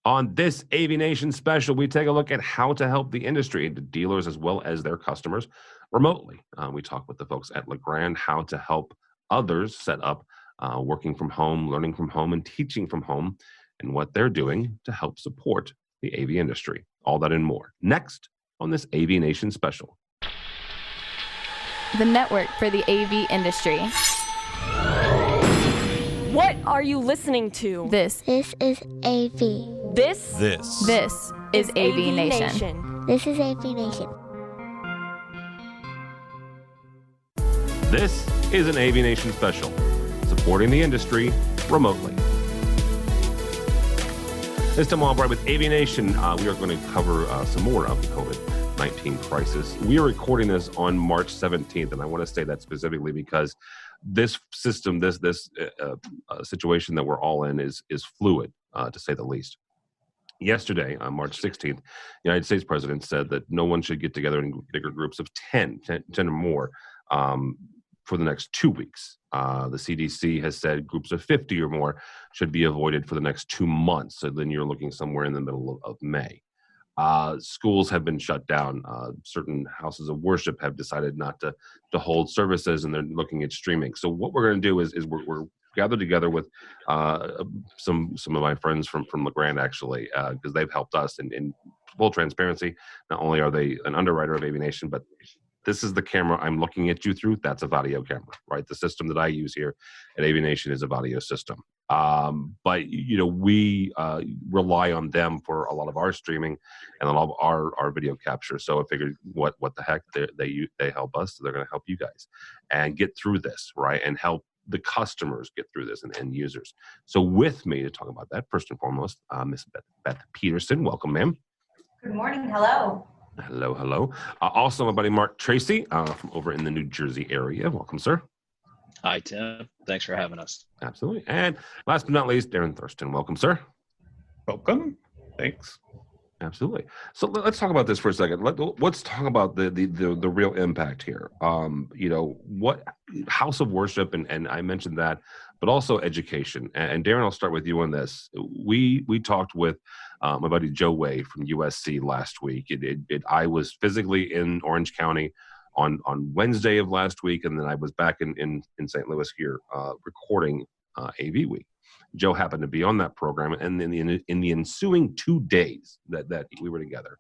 On this AVNation special, we take a look at how to help the industry and the dealers as well as their customers remotely. We talk with the folks at Legrand how to help others set up working from home, learning from home, and teaching from home, and what they're doing to help support the AV industry. All that and more next on this AVNation special. The network for the AV industry. What are you listening to? This is AV. This is AVNation. This is AVNation. This is an AVNation special, supporting the industry remotely. This time Albright with AVNation. We are going to cover some more of the COVID-19 crisis. We are recording this on March 17th, and I want to say that specifically because this system, this situation that we're all in is fluid, to say the least. Yesterday, on March 16th, the United States president said that no one should get together in bigger groups of 10 or more for the next 2 weeks. The CDC has said groups of 50 or more should be avoided for the next 2 months. So then you're looking somewhere in the middle of May. Schools have been shut down. Certain houses of worship have decided not to hold services, and they're looking at streaming. So what we're going to do is we're gathered together with some of my friends from Legrand, actually, because they've helped us in full transparency. Not only are they an underwriter of AVNation, but this is the camera I'm looking at you through. That's a Vadio camera, right? The system that I use here at AVNation is a Vadio system. But we rely on them for a lot of our streaming and a lot of our video capture. So I figured, what the heck? They help us, so they're going to help you guys and get through this, right? And help the customers get through this and end users. So with me to talk about that, first and foremost, Miss Beth Peterson. Welcome, ma'am. Good morning. Hello. Hello. Also, my buddy Mark Tracy from over in the New Jersey area. Welcome, sir. Hi, Tim. Thanks for having us. Absolutely. And last but not least, Darren Thurston. Welcome, sir. Welcome. Thanks. Absolutely. So let's talk about this for a second. Let's talk about the real impact here. What house of worship, and I mentioned that, but also education. And Darren, I'll start with you on this. We talked with my buddy Joe Way from USC last week. I was physically in Orange County on Wednesday of last week, and then I was back in St. Louis here recording AV Week. Joe happened to be on that program, and in the ensuing 2 days that we were together,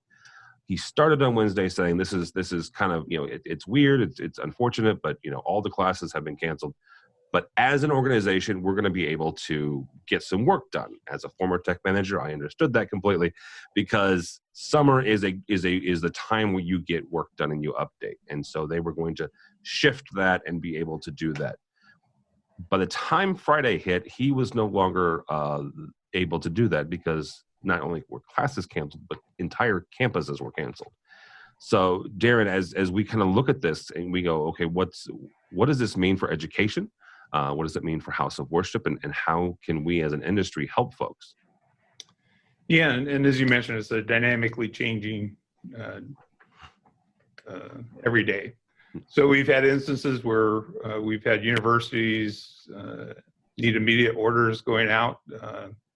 he started on Wednesday saying, "This is kind of it's weird, it's unfortunate, but all the classes have been canceled. But as an organization, we're going to be able to get some work done." As a former tech manager, I understood that completely, because summer is the time where you get work done and you update, and so they were going to shift that and be able to do that. By the time Friday hit, he was no longer able to do that, because not only were classes canceled, but entire campuses were canceled. So, Darren, as we kind of look at this and we go, okay, what does this mean for education? What does it mean for house of worship, and how can we as an industry help folks? Yeah, and as you mentioned, it's a dynamically changing every day. So we've had instances where we've had universities need immediate orders going out,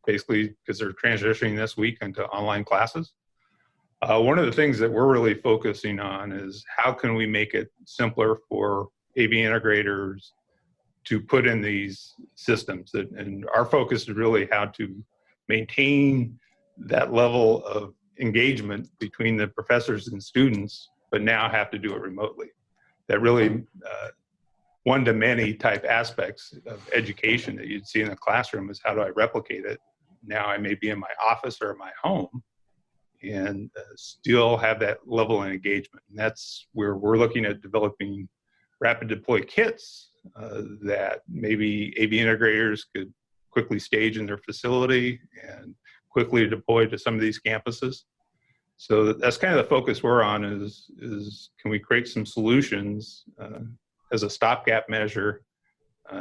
basically because they're transitioning this week into online classes. One of the things that we're really focusing on is how can we make it simpler for AV integrators to put in these systems. And our focus is really how to maintain that level of engagement between the professors and students, but now have to do it remotely. That really one-to-many type aspects of education that you'd see in the classroom is how do I replicate it? Now I may be in my office or my home and still have that level of engagement. And that's where we're looking at developing rapid deploy kits that maybe AV integrators could quickly stage in their facility and quickly deploy to some of these campuses. So that's kind of the focus we're on is can we create some solutions as a stopgap measure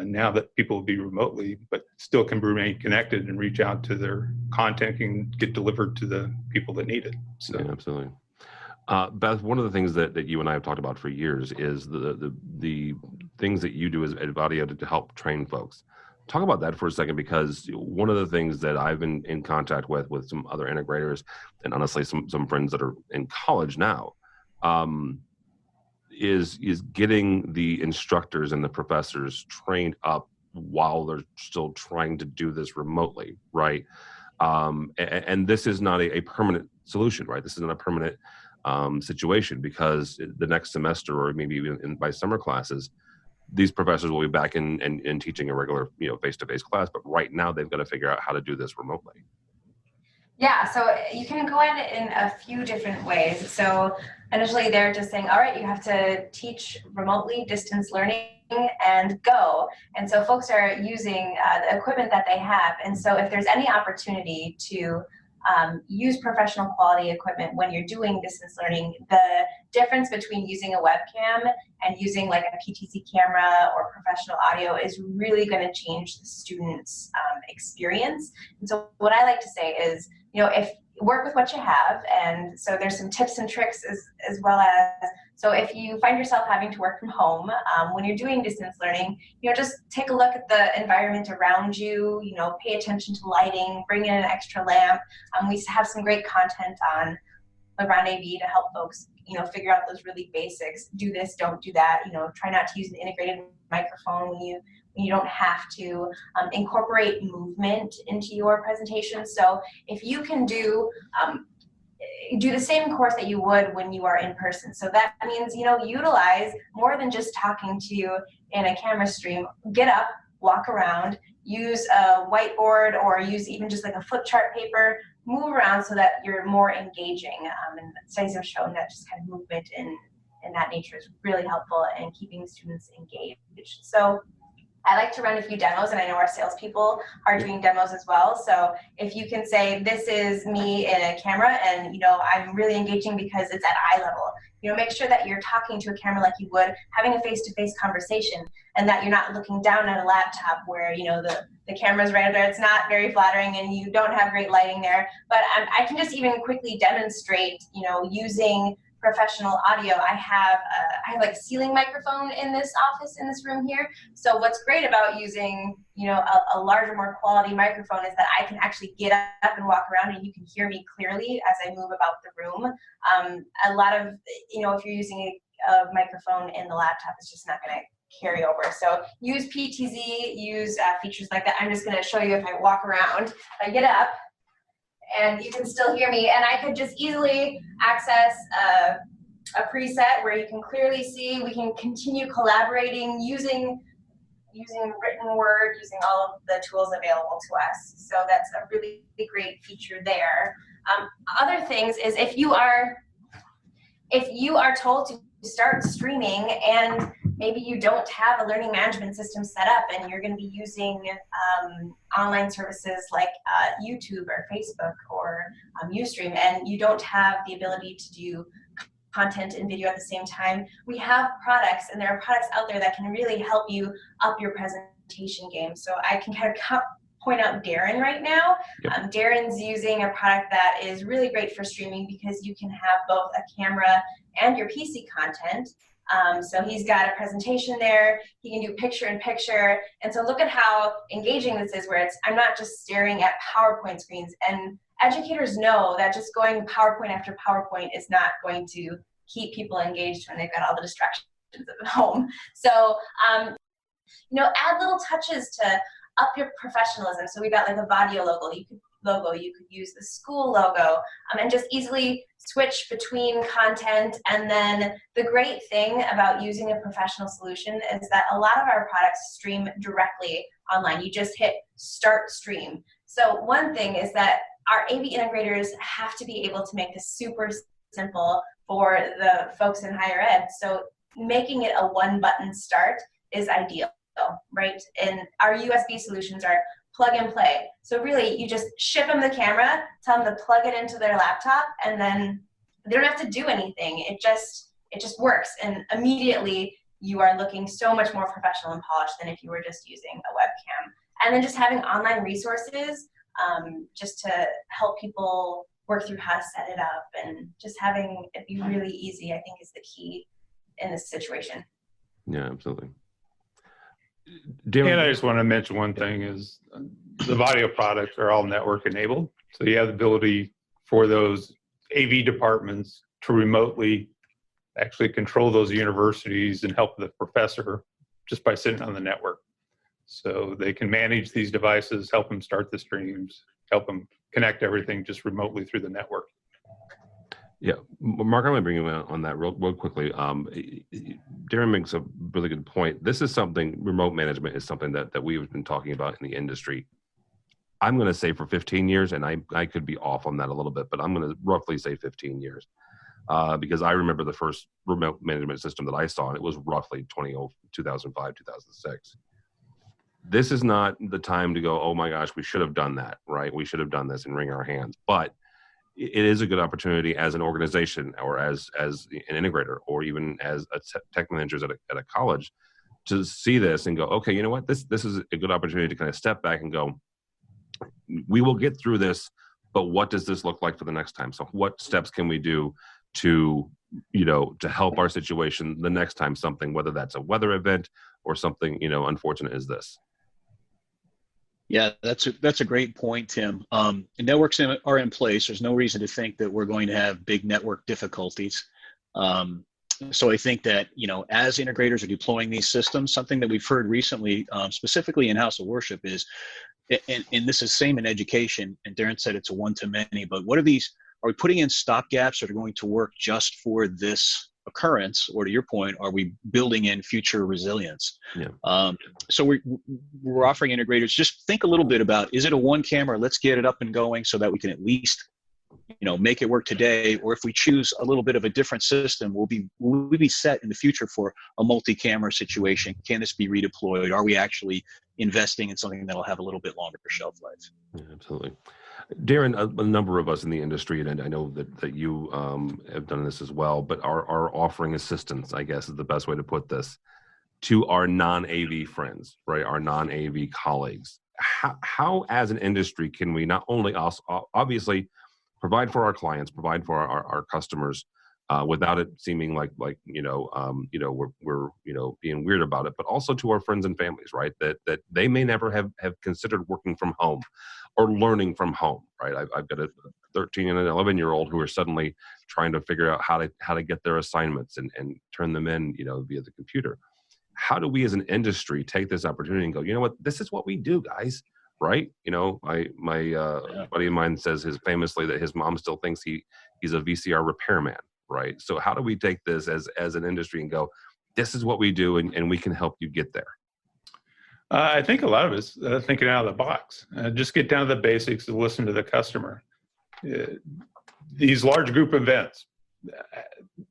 now that people will be remotely, but still can remain connected and reach out to their content can get delivered to the people that need it. So yeah, absolutely. Beth, one of the things that you and I have talked about for years is the things that you do as at Vadio to help train folks. talk about that for a second, because one of the things that I've been in contact with some other integrators, and honestly some friends that are in college now, is getting the instructors and the professors trained up while they're still trying to do this remotely, right? And this is not a permanent solution, right? This isn't a permanent situation, because the next semester, or maybe even by summer classes, these professors will be back in teaching a regular, face-to-face class. But right now, they've got to figure out how to do this remotely. Yeah, so you can go at it in a few different ways. So initially they're just saying, all right, you have to teach remotely, distance learning, and go. And so folks are using the equipment that they have. And so if there's any opportunity to use professional quality equipment when you're doing distance learning, the difference between using a webcam and using like a PTZ camera or professional audio is really going to change the student's experience. And so what I like to say is, if work with what you have, and so there's some tips and tricks as well as, so if you find yourself having to work from home, when you're doing distance learning, just take a look at the environment around you, pay attention to lighting, bring in an extra lamp. We have some great content around AV to help folks, figure out those really basics. Do this, don't do that. Try not to use an integrated microphone when you don't have to. Incorporate movement into your presentation. So if you can do the same course that you would when you are in person. So that means, utilize more than just talking to you in a camera stream. Get up, walk around, use a whiteboard, or use even just like a flip chart paper, move around so that you're more engaging. And studies have shown that just kind of movement in that nature is really helpful in keeping students engaged. So I like to run a few demos, and I know our salespeople are doing demos as well. So if you can say, this is me in a camera, and I'm really engaging because it's at eye level. Make sure that you're talking to a camera like you would having a face-to-face conversation, and that you're not looking down at a laptop where the camera's right there. It's not very flattering, and you don't have great lighting there. But I can just even quickly demonstrate, using professional audio. I have like a ceiling microphone in this office, in this room here. So what's great about using, a larger, more quality microphone is that I can actually get up and walk around, and you can hear me clearly as I move about the room. A lot of, if you're using a microphone in the laptop, it's just not going to carry over. So use PTZ, use features like that. I'm just going to show you if I walk around. I get up, and you can still hear me, and I could just easily access a preset where you can clearly see. We can continue collaborating using written word, using all of the tools available to us. So that's a really great feature there. Other things is if you are told to start streaming, and maybe you don't have a learning management system set up, and you're going to be using online services like YouTube or Facebook or Ustream, and you don't have the ability to do content and video at the same time, we have products, and there are products out there that can really help you up your presentation game. So I can kind of point out Darren right now. Yep. Darren's using a product that is really great for streaming because you can have both a camera and your PC content. So he's got a presentation there. He can do picture-in-picture. And so look at how engaging this is, where I'm not just staring at PowerPoint screens. And educators know that just going PowerPoint after PowerPoint is not going to keep people engaged when they've got all the distractions at home. So, add little touches to up your professionalism. So we got like a Vadio logo. You could use the school logo, and just easily switch between content. And then the great thing about using a professional solution is that a lot of our products stream directly online. You just hit start stream. So one thing is that our AV integrators have to be able to make this super simple for the folks in higher ed. So making it a one-button start is ideal, right? And our USB solutions are plug and play. So really, you just ship them the camera, tell them to plug it into their laptop, and then they don't have to do anything. It just works, and immediately you are looking so much more professional and polished than if you were just using a webcam. And then just having online resources just to help people work through how to set it up, and just having it be really easy, I think, is the key in this situation. Yeah, absolutely. Darren, And I just want to mention one thing is the Vadio products are all network enabled. So you have the ability for those AV departments to remotely actually control those universities and help the professor just by sitting on the network. So they can manage these devices, help them start the streams, help them connect everything just remotely through the network. Yeah, Mark, I'm going to bring you in on that real quickly. Darren makes a really good point. This is something, remote management is something that we've been talking about in the industry. I'm going to say for 15 years, and I could be off on that a little bit, but I'm going to roughly say 15 years. Because I remember the first remote management system that I saw, and it was roughly 2005, 2006. This is not the time to go, oh my gosh, we should have done that, right? We should have done this and wring our hands. But it is a good opportunity as an organization or as an integrator or even as a tech managers at a college to see this and go, okay, you know what? This is a good opportunity to kind of step back and go, we will get through this, but what does this look like for the next time? So what steps can we do to help our situation the next time something, whether that's a weather event or something, unfortunate as this? Yeah, that's a great point, Tim. The networks are in place. There's no reason to think that we're going to have big network difficulties. So I think that, as integrators are deploying these systems, something that we've heard recently, specifically in House of Worship is, and this is same in education, and Darren said it's a one-to-many, but what are these, are we putting in stopgaps that are going to work just for this occurrence, or to your point, are we building in future resilience? Yeah. So we're offering integrators, just think a little bit about, is it a one camera? Let's get it up and going so that we can at least, make it work today. Or if we choose a little bit of a different system, will we be set in the future for a multi-camera situation? Can this be redeployed? Are we actually investing in something that'll have a little bit longer shelf life? Yeah, absolutely. Darren, a number of us in the industry, and I know that you have done this as well, but are offering assistance, I guess is the best way to put this, to our non-AV friends, right? Our non-AV colleagues. How as an industry can we not only obviously provide for our clients, provide for our customers, without it seeming like we're being weird about it, but also to our friends and families, right? That they may never have considered working from home or learning from home, right? I've got a 13 and an 11-year-old who are suddenly trying to figure out how to get their assignments and turn them in, via the computer. How do we as an industry take this opportunity and go, you know what, this is what we do, guys, right? My buddy of mine says famously that his mom still thinks he's a VCR repairman, right? So how do we take this as an industry and go, this is what we do and we can help you get there? I think a lot of us thinking out of the box. Just get down to the basics and listen to the customer. These large group events,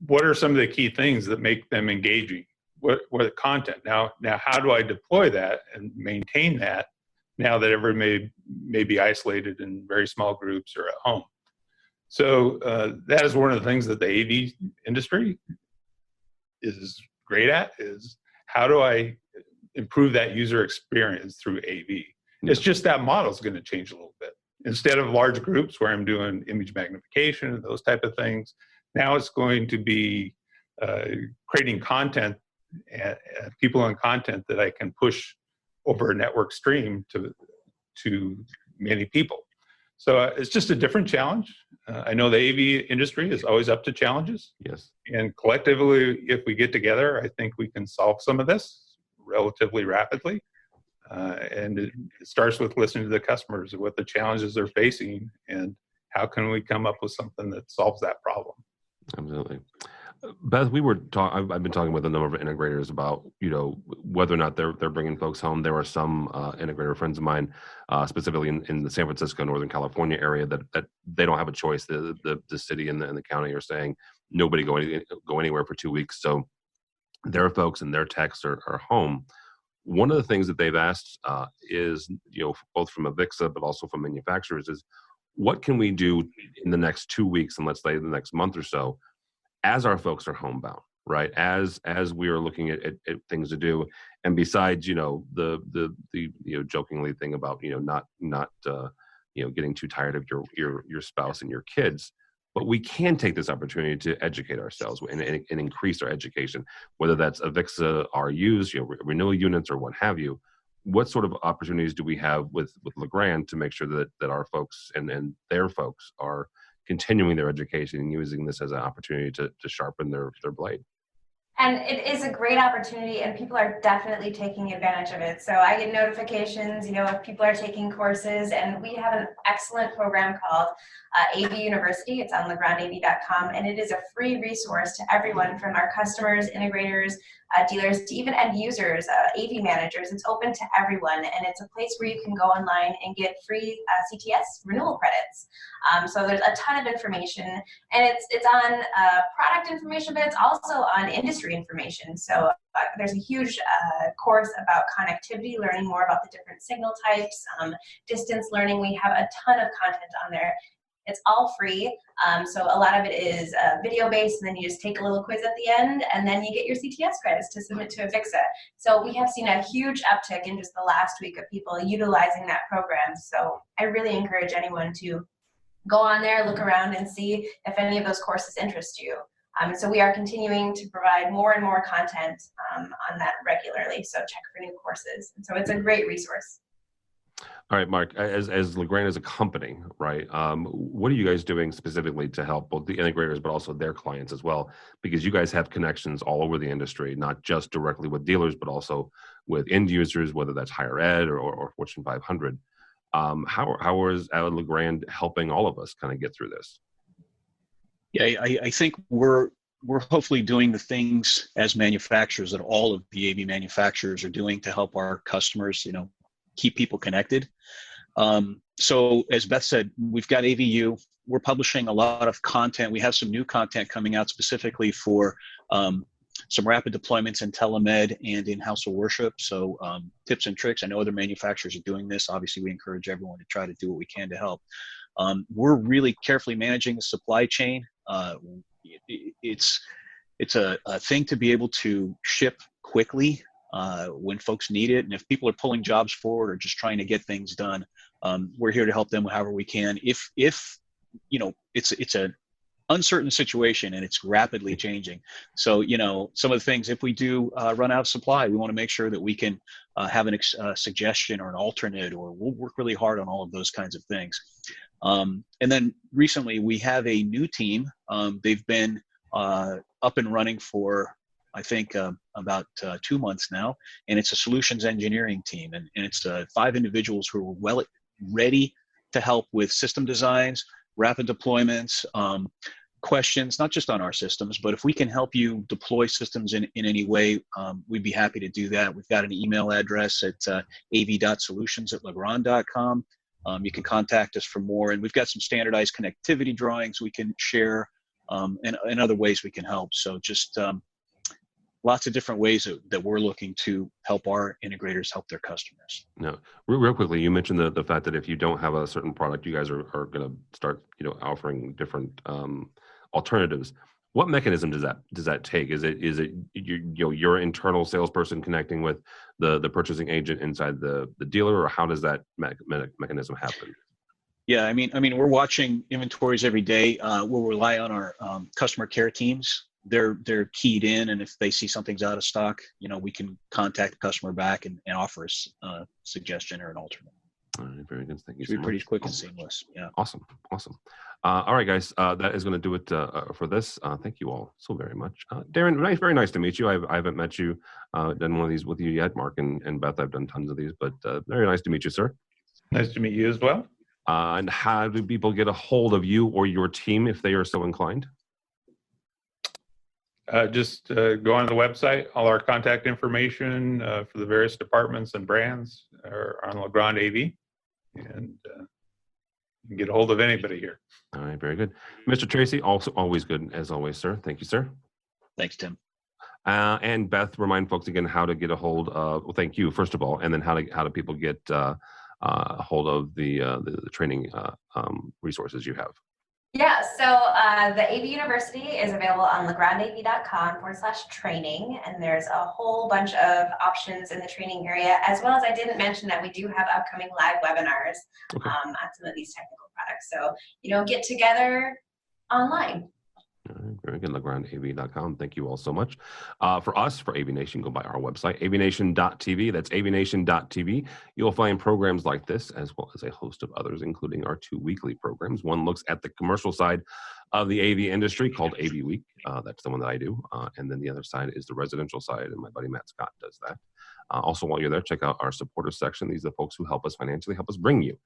what are some of the key things that make them engaging? What are the content? Now, how do I deploy that and maintain that now that everybody may be isolated in very small groups or at home? So that is one of the things that the AV industry is great at, is how do I improve that user experience through AV? It's just that model is going to change a little bit. Instead of large groups where I'm doing image magnification and those type of things, now it's going to be creating content, people and content that I can push over a network stream to many people. So it's just a different challenge. I know the AV industry is always up to challenges. Yes. And collectively, if we get together, I think we can solve some of this relatively rapidly. And it starts with listening to the customers and what the challenges they're facing and how can we come up with something that solves that problem. Absolutely. Beth, I've been talking with a number of integrators about, whether or not they're bringing folks home. There are some integrator friends of mine, specifically in the San Francisco, Northern California area, that they don't have a choice. The city and the county are saying nobody go anywhere for 2 weeks. So their folks and their techs are home. One of the things that they've asked is, both from Avixa, but also from manufacturers, is what can we do in the next 2 weeks, and let's say the next month or so, as our folks are homebound, right? As we are looking at things to do, and besides, the jokingly thing about, not getting too tired of your spouse and your kids, but we can take this opportunity to educate ourselves and increase our education, whether that's AVIXA, RUs, renewal units, or what have you. What sort of opportunities do we have with LeGrand to make sure that our folks and their folks are continuing their education and using this as an opportunity to sharpen their blade? And it is a great opportunity, and people are definitely taking advantage of it. So I get notifications, if people are taking courses, and we have an excellent program called AV University. It's on legrandav.com, and it is a free resource to everyone from our customers, integrators, dealers, to even end users, AV managers. It's open to everyone, and it's a place where you can go online and get free CTS renewal credits. So there's a ton of information, and it's on product information, but it's also on industry information. So there's a huge course about connectivity, learning more about the different signal types, distance learning. We have a ton of content on there. It's all free, so a lot of it is video-based, and then you just take a little quiz at the end, and then you get your CTS credits to submit to AVIXA. So we have seen a huge uptick in just the last week of people utilizing that program. So I really encourage anyone to go on there, look around, and see if any of those courses interest you. So we are continuing to provide more and more content on that regularly, so check for new courses. And so it's a great resource. All right, Mark, as LeGrand as a company, right, what are you guys doing specifically to help both the integrators but also their clients as well? Because you guys have connections all over the industry, not just directly with dealers, but also with end users, whether that's higher ed or Fortune 500. How is LeGrand helping all of us kind of get through this? Yeah, I think we're hopefully doing the things as manufacturers that all of the AV manufacturers are doing to help our customers, keep people connected. So as Beth said, we've got AVU. We're publishing a lot of content. We have some new content coming out specifically for some rapid deployments in telemed and in house of worship. So tips and tricks. I know other manufacturers are doing this. Obviously, we encourage everyone to try to do what we can to help. We're really carefully managing the supply chain. It's a thing to be able to ship quickly when folks need it. And if people are pulling jobs forward or just trying to get things done, we're here to help them however we can. If it's an uncertain situation and it's rapidly changing. So, some of the things, if we do run out of supply, we want to make sure that we can have a suggestion or an alternate, or we'll work really hard on all of those kinds of things. And then recently we have a new team. They've been up and running for, I think, about 2 months now, and it's a solutions engineering team, and it's 5 individuals who are ready to help with system designs, rapid deployments, questions, not just on our systems, but if we can help you deploy systems in any way, we'd be happy to do that. We've got an email address at av.solutions@legrand.com. You can contact us for more, and we've got some standardized connectivity drawings we can share, and other ways we can help. So just lots of different ways that we're looking to help our integrators help their customers. No, real quickly, you mentioned the fact that if you don't have a certain product, you guys are going to start, offering different alternatives. What mechanism does that take? Is it your internal salesperson connecting with the purchasing agent inside the dealer, or how does that mechanism happen? Yeah, I mean, we're watching inventories every day. We'll rely on our customer care teams. They're keyed in, and if they see something's out of stock, we can contact the customer back and offer a suggestion or an alternate. All right, very good. Thank you. It's pretty quick and seamless. Yeah. Awesome. All right, guys, that is going to do it for this. Thank you all so very much. Darren, very nice to meet you. I haven't met you, done one of these with you yet, Mark and Beth. I've done tons of these, but very nice to meet you, sir. Nice to meet you as well. And how do people get a hold of you or your team if they are so inclined? Just go on the website. All our contact information for the various departments and brands are on LeGrand AV, and you can get a hold of anybody here. All right, very good. Mr. Tracy, also always good as always, sir. Thank you, sir. Thanks, Tim. And Beth, remind folks again how to get a hold of. Well, thank you first of all, and then how do people get a hold of the training resources you have? Yeah, so the AV University is available on legrandav.com/training, and there's a whole bunch of options in the training area, as well as I didn't mention that we do have upcoming live webinars on some of these technical products. So, get together, online. All right, very good. LegrandAV.com. Thank you all so much. For us, for AVNation, go by our website, avnation.tv. That's avnation.tv. You'll find programs like this, as well as a host of others, including our 2 weekly programs. One looks at the commercial side of the AV industry called AV Week. That's the one that I do. And then the other side is the residential side, and my buddy Matt Scott does that. Also, while you're there, check out our supporter section. These are the folks who help us financially, help us bring you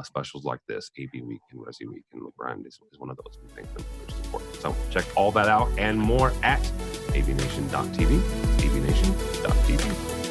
specials like this. AV Week and Resi Week and LeGrand is one of those. We thank them for their support. So check all that out and more at avnation.tv. avnation.tv.